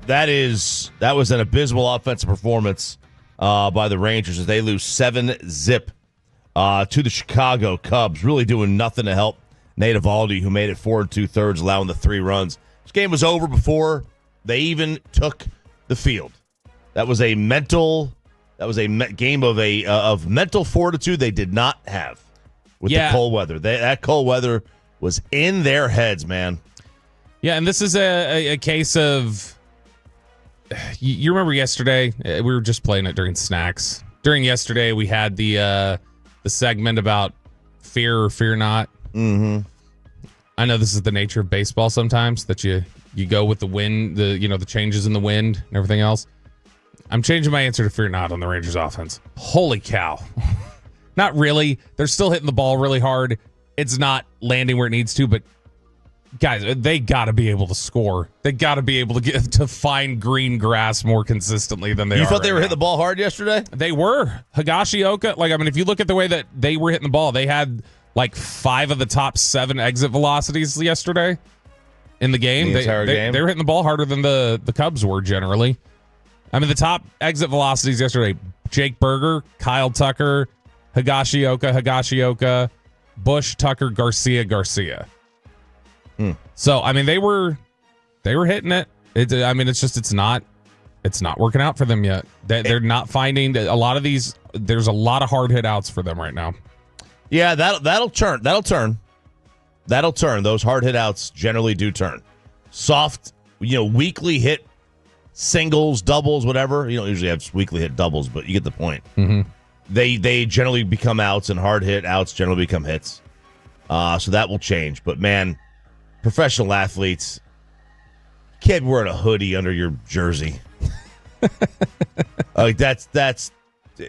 That was an abysmal offensive performance by the Rangers as they lose 7-0 to the Chicago Cubs. Really doing nothing to help Nate Eovaldi, who made it 4 2/3, allowing the 3 runs. This game was over before they even took the field. That was a game of mental fortitude they did not have with the cold weather. That cold weather was in their heads, man. Yeah, and this is a case of, you remember yesterday? We were just playing it during snacks. During yesterday, we had the segment about fear or fear not. Mm-hmm. I know this is the nature of baseball sometimes, that you go with the wind, the changes in the wind and everything else. I'm changing my answer to fear not on the Rangers offense. Holy cow. Not really. They're still hitting the ball really hard. It's not landing where it needs to, but guys, they got to be able to score. They got to be able to get to find green grass more consistently than they are. You thought they were now. hitting the ball hard yesterday? They were. Higashioka, if you look at the way that they were hitting the ball, they had 5 of the top 7 exit velocities yesterday in the game. The entire game? They were hitting the ball harder than the Cubs were generally. The top exit velocities yesterday, Jake Berger, Kyle Tucker, Higashioka, Bush, Tucker, Garcia. So, they were hitting it. It's not working out for them yet. They're not finding a lot of these. There's a lot of hard hit outs for them right now. Yeah, that'll turn. Those hard hit outs generally do turn. Soft, weakly hit singles, doubles, whatever. You don't usually have weekly hit doubles, but you get the point. Mm-hmm. They generally become outs, and hard hit outs generally become hits. So that will change. But man, professional athletes can't be wearing a hoodie under your jersey. That's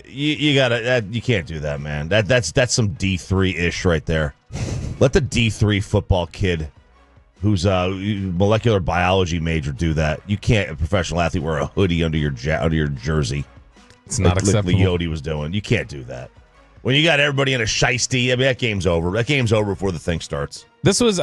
you gotta. You can't do that, man. That's some D3-ish right there. Let the D3 football kid, who's a molecular biology major, do that. You can't, a professional athlete, wear a hoodie under your jersey. It's not acceptable. Like Leote was doing. You can't do that. When you got everybody in a shiesty, that game's over. That game's over before the thing starts. This was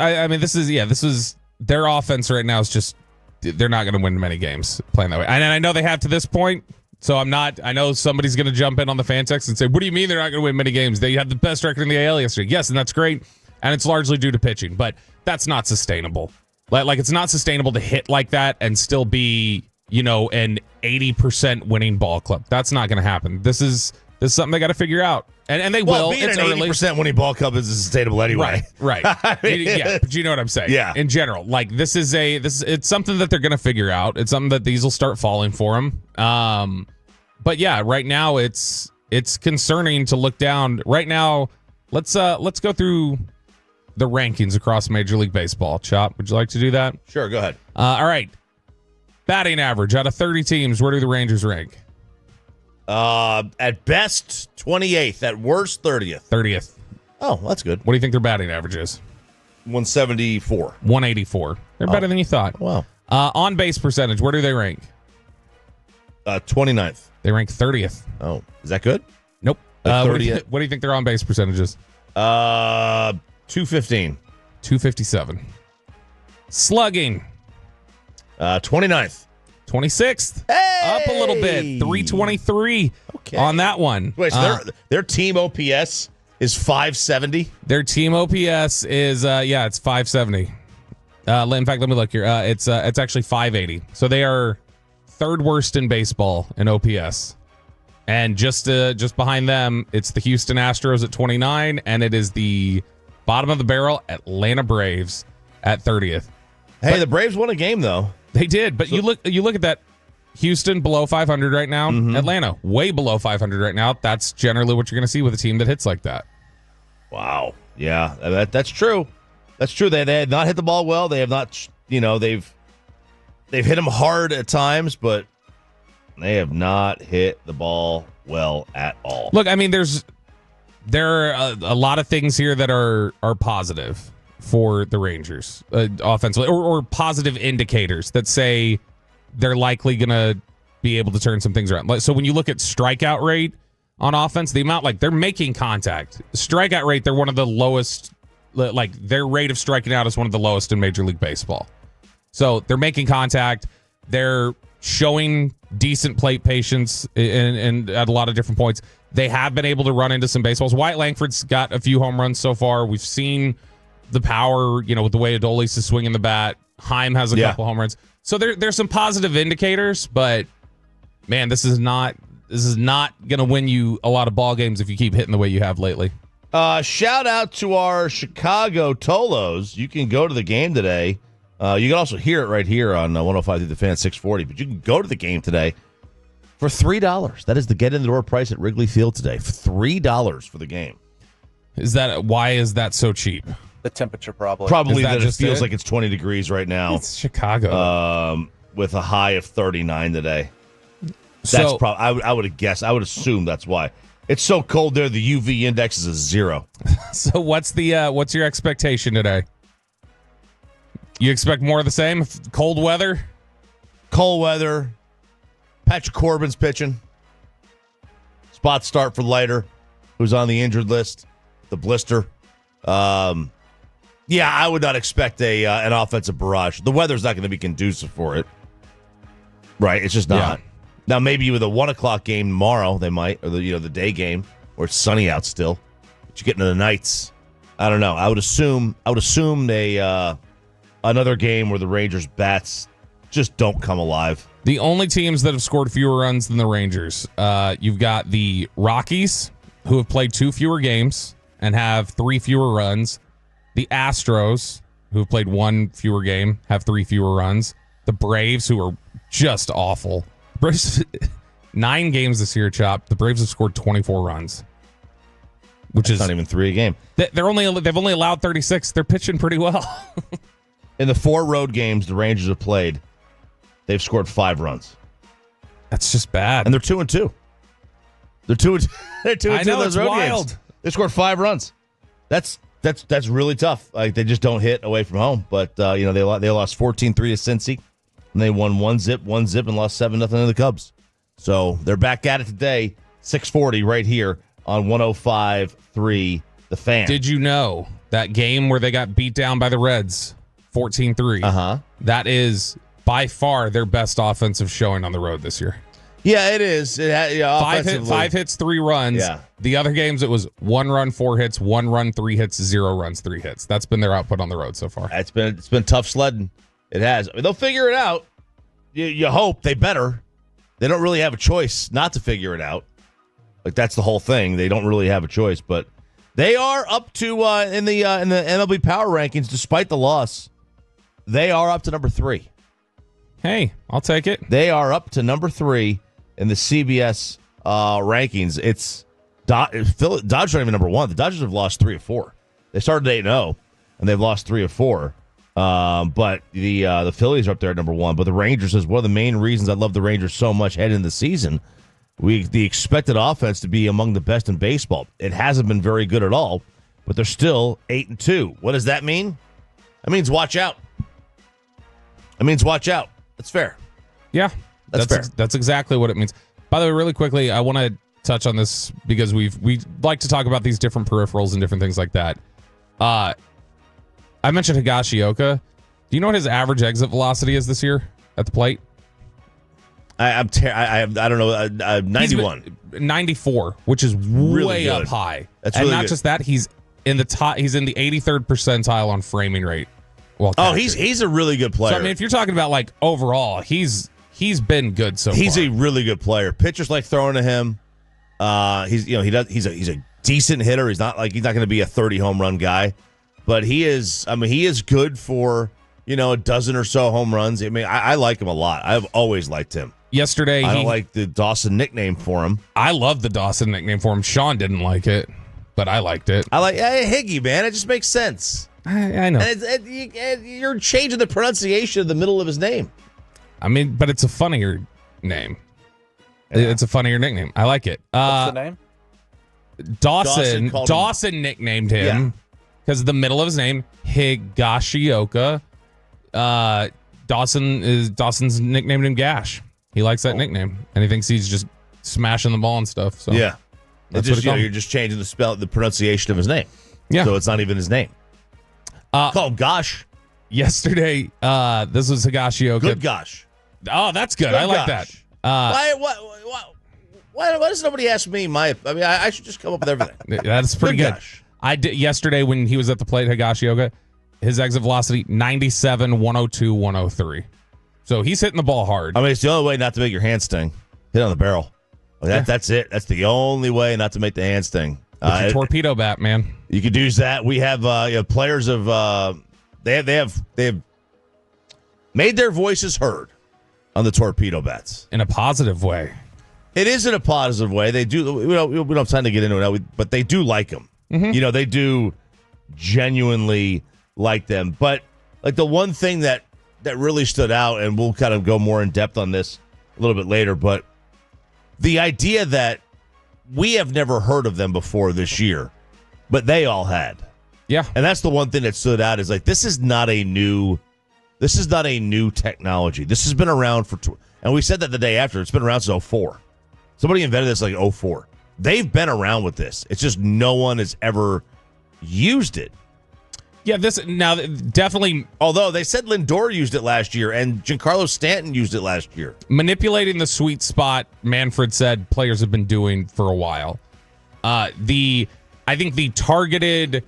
their offense right now is just, they're not going to win many games playing that way. And I know they have to this point, so I know somebody's going to jump in on the fan text and say, what do you mean they're not going to win many games? They had the best record in the AL yesterday. Yes, and that's great. And it's largely due to pitching, but that's not sustainable. It's not sustainable to hit like that and still be, an 80% winning ball club. That's not going to happen. This is something they got to figure out. And they will. Being an 80% winning ball club is sustainable anyway. Right. Yeah, but you know what I'm saying. Yeah. In general, it's something that they're going to figure out. It's something that these will start falling for them. But yeah, right now it's concerning to look down. Right now, let's go through the rankings across Major League Baseball. Chop, would you like to do that? Sure, go ahead. All right. Batting average out of 30 teams, where do the Rangers rank? At best, 28th. At worst, 30th. 30th. Oh, that's good. What do you think their batting average is? 174. 184. They're better than you thought. Wow. On base percentage, where do they rank? 29th. They rank 30th. Oh, is that good? Nope. 30th. What do you think their on base percentage is? 215. 257. Slugging. 29th. 26th. Hey! Up a little bit. 323 on that one. Wait, so their team OPS is 570? Their team OPS is, it's 570. In fact, let me look here. It's actually 580. So they are third worst in baseball in OPS. And just behind them, it's the Houston Astros at 29, and it is the bottom of the barrel Atlanta Braves at 30th. Hey, the Braves won a game, though. They did, but you look at that. Houston below 500 right now. Mm-hmm. Atlanta way below 500 right now. That's generally what you're going to see with a team that hits like that. Wow. Yeah, that's true. That's true. They have not hit the ball well. They have not, they've hit them hard at times, but they have not hit the ball well at all. Look, there are a lot of things here that are positive for the Rangers offensively, or positive indicators that say they're likely going to be able to turn some things around. So when you look at strikeout rate on offense, the amount, they're making contact. Strikeout rate, they're one of the lowest, their rate of striking out is one of the lowest in Major League Baseball. So they're making contact. They're showing decent plate patience and at a lot of different points. They have been able to run into some baseballs. Wyatt Langford's got a few home runs so far. We've seen the power, with the way Adolis is swinging the bat. Heim has a couple home runs. So there's some positive indicators, but man, this is not going to win you a lot of ball games if you keep hitting the way you have lately. Shout out to our Chicago Tolos. You can go to the game today. You can also hear it right here on 105 through the Fan 640, but you can go to the game today for $3. That is the get in the door price at Wrigley Field today. For $3 for the game. Why is that so cheap? The temperature probably. Probably that it feels like it's 20 degrees right now. It's Chicago. With a high of 39 today. That's probably. I would have guessed. I would assume that's why. It's so cold there. The UV index is a 0. So what's your expectation today? You expect more of the same? Cold weather? Cold weather. Patrick Corbin's pitching. Spot start for Leiter, who's on the injured list. The blister. Yeah, I would not expect an offensive barrage. The weather's not going to be conducive for it. Right? It's just not. Yeah. Now, maybe with a 1 o'clock game tomorrow, they might, or the day game, where it's sunny out still. But you get into the nights. I don't know. I would assume another game where the Rangers bats just don't come alive. The only teams that have scored fewer runs than the Rangers, you've got the Rockies, who have played 2 fewer games and have 3 fewer runs. The Astros, who have played 1 fewer game, have 3 fewer runs. The Braves, who are just awful. Braves 9 games this year, Chop. The Braves have scored 24 runs, which is not even 3 a game. They've only allowed 36. They're pitching pretty well. In the 4 road games the Rangers have played, they've scored 5 runs. That's just bad. And they're 2-2. They're 2-2. They're 2-2 in those road wild. games. They scored 5 runs. That's really tough. Like, they just don't hit away from home. But they lost 14-3 to Cincy. And they won 1-0, and lost 7-0 to the Cubs. So they're back at it today, 640 right here on 105.3 The Fan. Did you know that game where they got beat down by the Reds, 14-3? That is by far their best offensive showing on the road this year. Yeah, it is. Five hits, 3 runs. Yeah. The other games, it was 1 run, 4 hits, 1 run, 3 hits, 0 runs, 3 hits. That's been their output on the road so far. It's been tough sledding. It has. I mean, they'll figure it out. You hope. They better. They don't really have a choice not to figure it out. Like, that's the whole thing. They don't really have a choice. But they are up to in the MLB Power Rankings, despite the loss. They are up to number 3. Hey, I'll take it. They are up to number 3 in the CBS rankings. It's Dodgers aren't even number 1. The Dodgers have lost 3 of 4. They started 8-0, and they've lost 3 of 4. But the Phillies are up there at number 1. But the Rangers is one of the main reasons I love the Rangers so much heading into the season. The expected offense to be among the best in baseball. It hasn't been very good at all, but they're still 8-2. What does that mean? That means watch out. That's fair. Yeah, that's fair. That's exactly what it means. By the way, really quickly, I want to touch on this because we like to talk about these different peripherals and different things like that. I mentioned Higashioka. Do you know what his average exit velocity is this year at the plate? I don't know. 91, 94, which is really way good. up high. That's and really not good. Just that, he's in the top. He's in the 83rd percentile on framing rate. He's a really good player. So I mean, if you're talking about like overall, he's been good so far. He's a really good player. Pitchers like throwing to him. He's a decent hitter. He's not going to be a 30 home run guy, but he is good for a dozen or so home runs. I mean, I like him a lot. I've always liked him. Yesterday, I don't like the Dawson nickname for him. I love the Dawson nickname for him. Sean didn't like it, but I liked it. I like Higgy, man. It just makes sense. I know. And you're changing the pronunciation of the middle of his name. I mean, but it's a funnier name. Yeah. It's a funnier nickname. I like it. What's the name? Dawson nicknamed him because the middle of his name, Higashioka. Dawson's nicknamed him Gash. He likes that nickname, and he thinks he's just smashing the ball and stuff. So yeah, that's you're just changing the pronunciation of his name. Yeah, so it's not even his name. Call him Gosh. Yesterday, this was Higashioka. Good Gosh. Oh, that's good. I like that. Why does nobody ask me I should just come up with everything. That's pretty good. Gosh. I did yesterday when he was at the plate, Higashioka, his exit velocity 97, 102, 103. So he's hitting the ball hard. I mean, it's the only way not to make your hand sting. Hit on the barrel. That's it. That's the only way not to make the hand sting. Your torpedo bat, man. You could use that. We have players of they have made their voices heard on the torpedo bats In a positive way. It is in a positive way. They do. We don't have time to get into it, but they do like them. Mm-hmm. They do genuinely like them. But like the one thing that really stood out, and we'll kind of go more in depth on this a little bit later, but the idea that we have never heard of them before this year, but they all had. Yeah. And that's the one thing that stood out is like, this is not a new technology. This has been around and we said that the day after, it's been around since 04. Somebody invented this like 04. They've been around with this. It's just no one has ever used it. Yeah, this now definitely. Although they said Lindor used it last year and Giancarlo Stanton used it last year. Manipulating the sweet spot, Manfred said players have been doing for a while. I think the targeted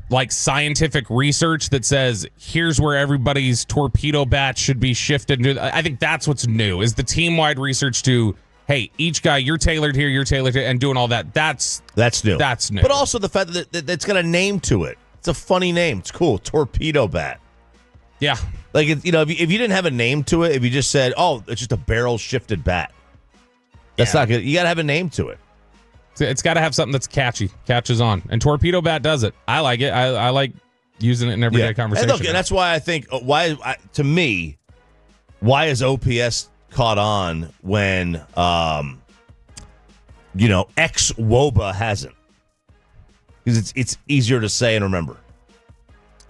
like scientific research that says here's where everybody's torpedo bat should be shifted. I think that's what's new is the team-wide research to, hey, each guy, you're tailored here, and doing all that. That's new. That's new. But also the fact that it's got a name to it. It's a funny name. It's cool. Torpedo bat. Yeah. Like, if you didn't have a name to it, if you just said, oh, it's just a barrel shifted bat. That's not good. You got to have a name to it. It's got to have something that's catchy, catches on. And torpedo bat does it. I like it. I like using it in everyday conversation. And look, and that's why I think, to me, why is OPS caught on when, ex-WOBA hasn't? Because it's easier to say and remember.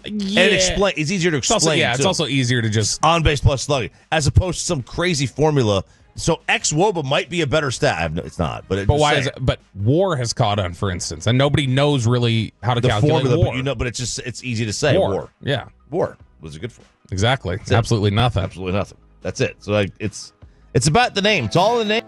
Yeah. And explain. It's easier to explain. It's also easier to just on base plus slugging, as opposed to some crazy formula. So ex-WOBA might be a better stat. It's not, but why is it? But WAR has caught on, for instance, and nobody knows really how to calculate formula, WAR. But it's easy to say. WAR. Yeah, WAR was it good for? Exactly. Absolutely nothing. Absolutely nothing. That's it. So it's about the name. It's all in the name.